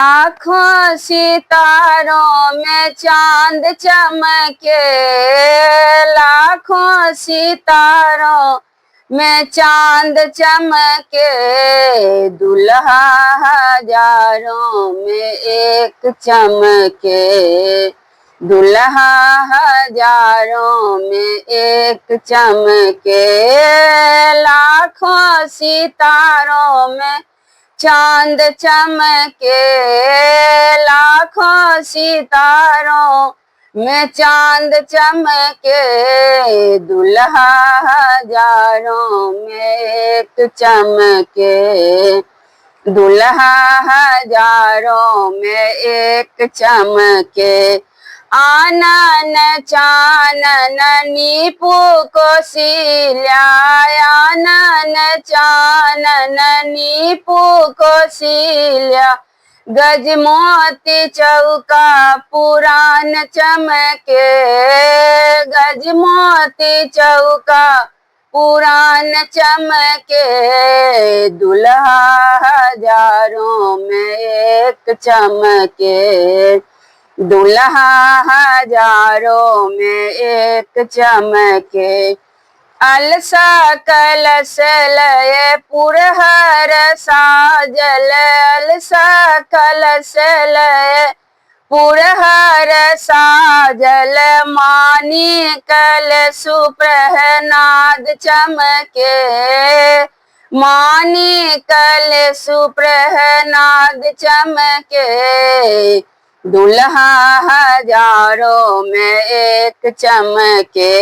लाखों सितारों में चांद चमके, लाखों सितारों में चांद चमके, दुल्हा हजारों में एक चमके, दुल्हा हजारों में एक चमके। लाखों सितारों में चांद चमके, लाखों सितारों में चांद चमके, दुल्हा हजारों में एक चमके, दुल्हा हजारों में एक चमके। आनन चानन नीपू कौशल्या, आनन चानन नीपू कौशल्या, गजमोती चौका पुरान चमके, गजमोती चौका पुरान चमके, दुल्हा हजारों में एक चमके, दुल्हा हजारों में एक चमके। अलसा कलश लय पुरहर साजल, अलसा कलश लय पुरहर साजल, मानी कल सुप्रहनाद चमके, मानी कल सुप्रहनाद चमके, दुल्हा हजारों में एक चमके,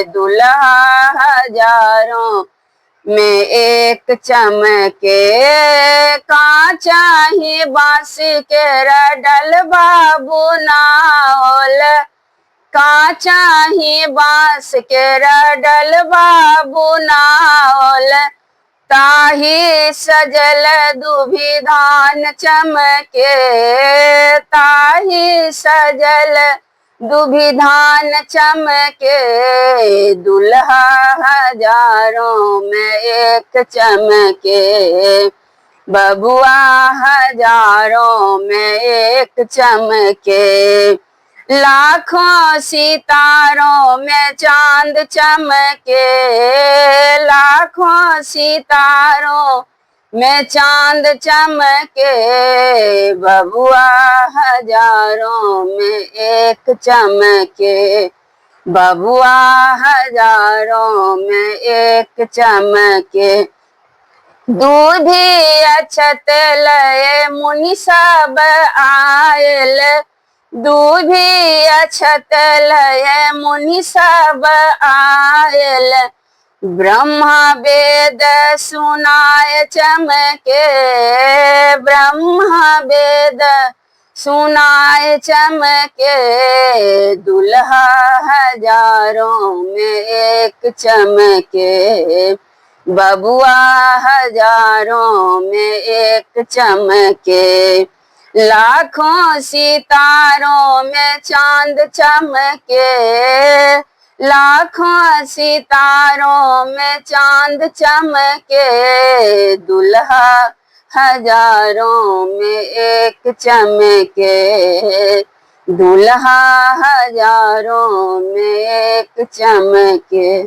दुल्हा हजारों में एक चमके। कांचा ही बांस के रडल बाबू नावल, कांचा ही बांस के रडल बाबू नावल, ताही सजल दुभिधान चमके, ताही सजल दुभिधान चमके, दुल्हा हजारों में एक चमके, बबुआ हजारों में एक चमके। लाखों सितारों में चांद चमके, लाखों सितारों में चांद चमके, बबुआ हजारों में एक चमके, बबुआ हजारों में एक चमके। दूधी अक्षत लय मुनि सब आयल, दूधी अक्षत लय मुनि सब आयल, ब्रह्मा वेद सुनाय चमके, ब्रह्मा वेद सुनाय चमके, दुल्हा हजारों में एक चमके, बबुआ हजारों में एक चमके। लाखों सितारों में चांद चमके, लाखों सितारों में चांद चमके, दुल्हा हजारों में एक चमके, दुल्हा हजारों में एक चमके।